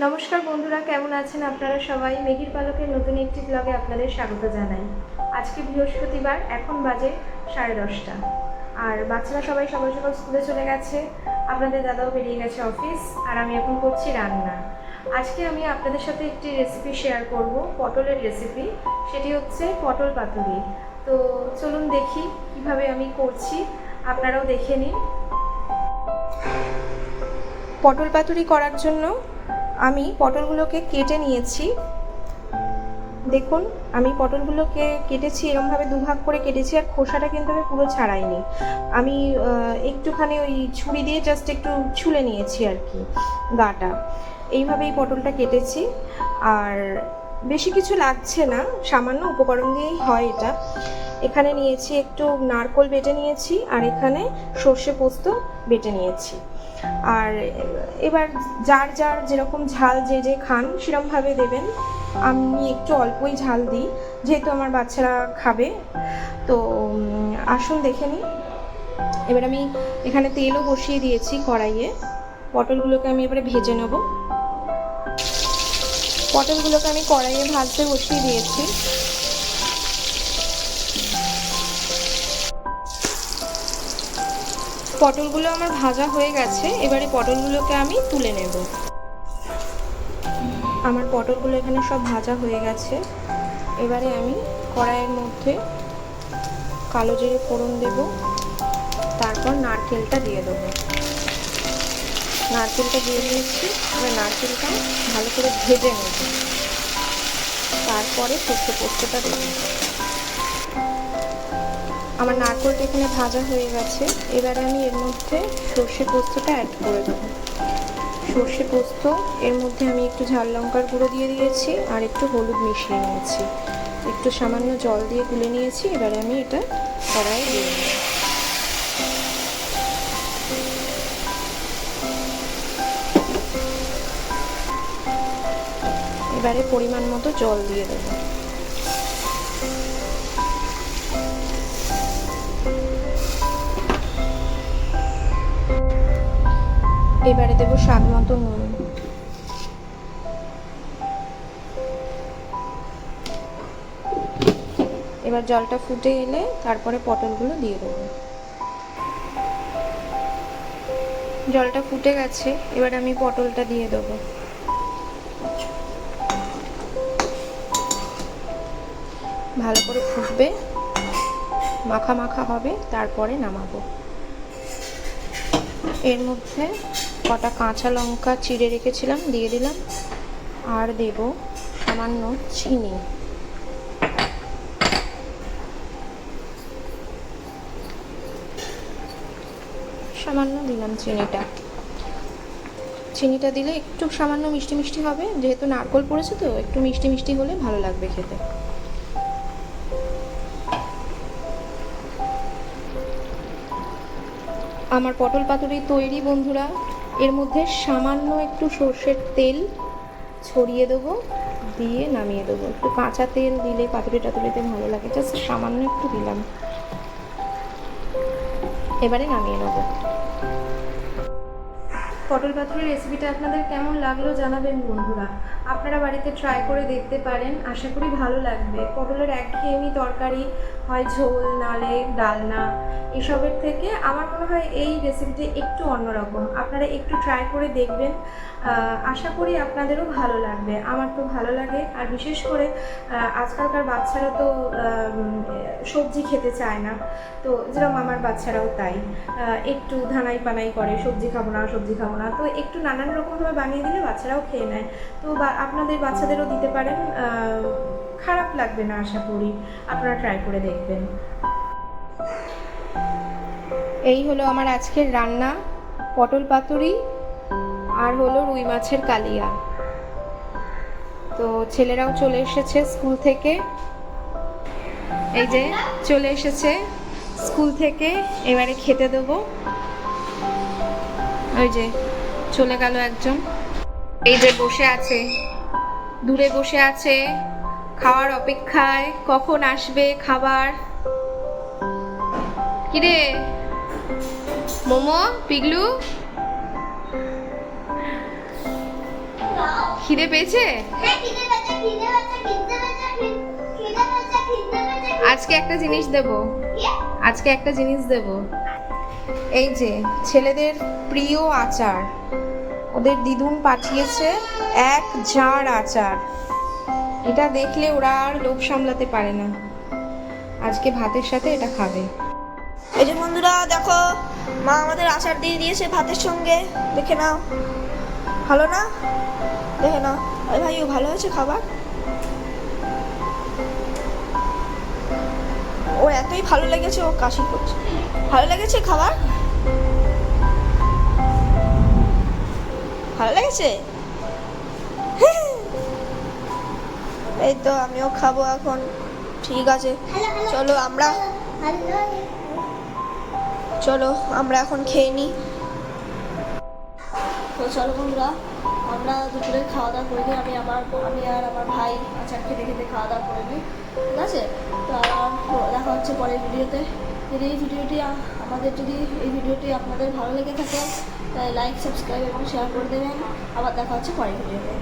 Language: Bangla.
নমস্কার বন্ধুরা, কেমন আছেন আপনারা সবাই? মেঘির পালকের নতুন একটি ব্লগে আপনাদের স্বাগত জানাই। আজকে বৃহস্পতিবার, এখন বাজে 10:30, আর বাচ্চারা সবাই সকাল সকাল স্কুলে চলে গেছে। আপনাদের দাদাও বেরিয়ে গেছে অফিস, আর আমি এখন করছি রান্না। আজকে আমি আপনাদের সাথে একটি রেসিপি শেয়ার করব, পটলের রেসিপি। সেটি হচ্ছে পটল পাতুরি। তো চলুন দেখি কিভাবে আমি করছি, আপনারাও দেখে নিন। পটল পাতুরি করার জন্য আমি পটলগুলোকে কেটে নিয়েছি। দেখুন, আমি পটলগুলোকে কেটেছি এরকমভাবে দুভাগ করে কেটেছি, আর খোসাটা কিন্তু আমি পুরো ছাড়াইনি। আমি একটুখানি ওই ছুরি দিয়ে জাস্ট একটু ছুলে নিয়েছি আর কি গাটা। এইভাবেই পটলটা কেটেছি, আর বেশি কিছু লাগছে না, সামান্য উপকরণ দিয়েই হয় এটা। এখানে নিয়েছি একটু নারকোল বেটে নিয়েছি, আর এখানে সর্ষে পোস্ত বেটে নিয়েছি। আর এবার যার যার যেরকম ঝাল যে খান সেরকমভাবে দেবেন। আমি একটু অল্পই ঝাল দিই, যেহেতু আমার বাচ্চারা খাবে। তো আসুন দেখে নিই। এবার আমি এখানে তেলও বসিয়ে দিয়েছি কড়াইয়ে। পটলগুলোকে আমি এবারে ভেজে নেব। পটলগুলোকে আমি কড়াইয়ে ভাজতে বসিয়ে দিয়েছি। পটলগুলো আমার ভাজা হয়ে গেছে, এবারে পটলগুলোকে আমি তুলে নেব। আমার পটলগুলো এখানে সব ভাজা হয়ে গেছে। এবারে আমি কড়াইয়ের মধ্যে কালো জিরে ফোড়ন দেব, তারপর নারকেলটা দিয়ে দেবো। নারকেলটা দিয়ে দিয়েছি, এবার নারকেলটা ভালো করে ভেজে নেব, তারপরে সর্ষে পোস্তটা দেব। আমার নারকেলটা এখানে ভাজা হয়ে গেছে, এবারে আমি এর মধ্যে সর্ষে পোস্তটা অ্যাড করে দেবো। সর্ষে পোস্ত এর মধ্যে আমি একটু ঝাল লঙ্কার গুঁড়ো দিয়ে দিয়েছি, আর একটু হলুদ মিশিয়ে নিয়েছি, একটু সামান্য জল দিয়ে গুলে নিয়েছি। এবারে আমি এটা কড়াইয়ে দিয়ে দেব। এবারে পরিমাণ মতো জল দিয়ে দেব। এবারে দেব স্বাদ মতো নুন। এবার জলটা ফুটে এলে তারপরে পটলগুলো দিয়ে দেবো। জলটা ফুটে গেছে, এবার আমি পটলটা দিয়ে দেবো। ভালো করে ফুটবে, মাখা মাখা হবে, তারপরে নামাবো। এর মধ্যে কটা কাঁচা লঙ্কা চিড়ে রেখেছিলাম দিয়ে দিলাম, আর দেব সামান্য চিনি। সামান্য দিলাম চিনিটা দিলে একটু সামান্য মিষ্টি মিষ্টি হবে, যেহেতু নারকেল পড়েছে তো একটু মিষ্টি মিষ্টি হলে ভালো লাগবে খেতে। আমার পটল পাতুরি তৈরি বন্ধুরা। এর মধ্যে সামান্য একটু সর্ষের তেল ছড়িয়ে দেবো, দিয়ে নামিয়ে দেবো। একটু কাঁচা তেল দিলে পাতুরি টাতুরিতে ভালো লাগে, জাস্ট সামান্য একটু দিলাম। এবারে নামিয়ে নেবো। পটল পাতুরির রেসিপিটা আপনাদের কেমন লাগলো জানাবেন বন্ধুরা। আপনারা বাড়িতে ট্রাই করে দেখতে পারেন, আশা করি ভালো লাগবে। পটলের একঘেয়েমি তরকারি, হয় ঝোল নালে ডালনা, এসবের থেকে আমার মনে হয় এই রেসিপিটি একটু অন্যরকম। আপনারা একটু ট্রাই করে দেখবেন, আশা করি আপনাদেরও ভালো লাগবে। আমার তো ভালো লাগে, আর বিশেষ করে আজকালকার বাচ্চারা তো সবজি খেতে চায় না, তো যেরকম আমার বাচ্চারাও তাই একটু ধানাই পানাই করে, সবজি খাবো না সবজি খাবো না। তো একটু নানান রকমভাবে বানিয়ে দিলে বাচ্চারাও খেয়ে নেয়। তো আপনাদের বাচ্চাদেরও দিতে পারেন, খারাপ লাগবে না, আশা করি আপনারা ট্রাই করে দেখবেন। এই হলো আমার আজকের রান্না, পটল পাতুরি আর হলো রুই মাছের কালিয়া। তো ছেলেরাও চলে এসেছে স্কুল থেকে, এই যে চলে এসেছে স্কুল থেকে, এবারে খেতে দেবো। ওই যে চলে গেল একজন, এই যে বসে আছে, দূরে বসে আছে খাওয়ার অপেক্ষায়, কখন আসবে খাবার। কিরে মোমো, পিগলু, খিদে পেয়েছে? আজকে একটা জিনিস দেব, আজকে একটা জিনিস দেব। এই যে ছেলেদের প্রিয় আচার, ওদের দিদুন পাঠিয়েছে 1 জার আচার। এটা দেখলে ওরা আর লোভ সামলাতে পারে না, আজকে ভাতের সাথে এটা খাবে। এই যে বন্ধুরা দেখো, মা আমাদের আচার দিয়ে দিয়েছে ভাতের সঙ্গে, দেখে নাও। ভালো না? দেখে নাও। ওই ভাইও ভালো হয়েছে খাবার? ওর এতই ভালো লেগেছে ও কাশি করছে। ভালো লেগেছে খাবার? ভালো লেগেছে? এই তো আমিও খাবো এখন। ঠিক আছে, চলো আমরা এখন খেয়ে নিই। তো চলো বন্ধুরা, আমরা দুপুরে খাওয়া দাওয়া করে নিই। আমি আর আমার ভাই আচার খেতে খেতে খাওয়া দাওয়া করে নিই, ঠিক আছে? তো আবার দেখা হচ্ছে পরের ভিডিওতে। যদি এই ভিডিওটি আপনাদের ভালো লেগে থাকে তাহলে লাইক, সাবস্ক্রাইব এবং শেয়ার করে দেবেন। আবার দেখা হচ্ছে পরের ভিডিওতে।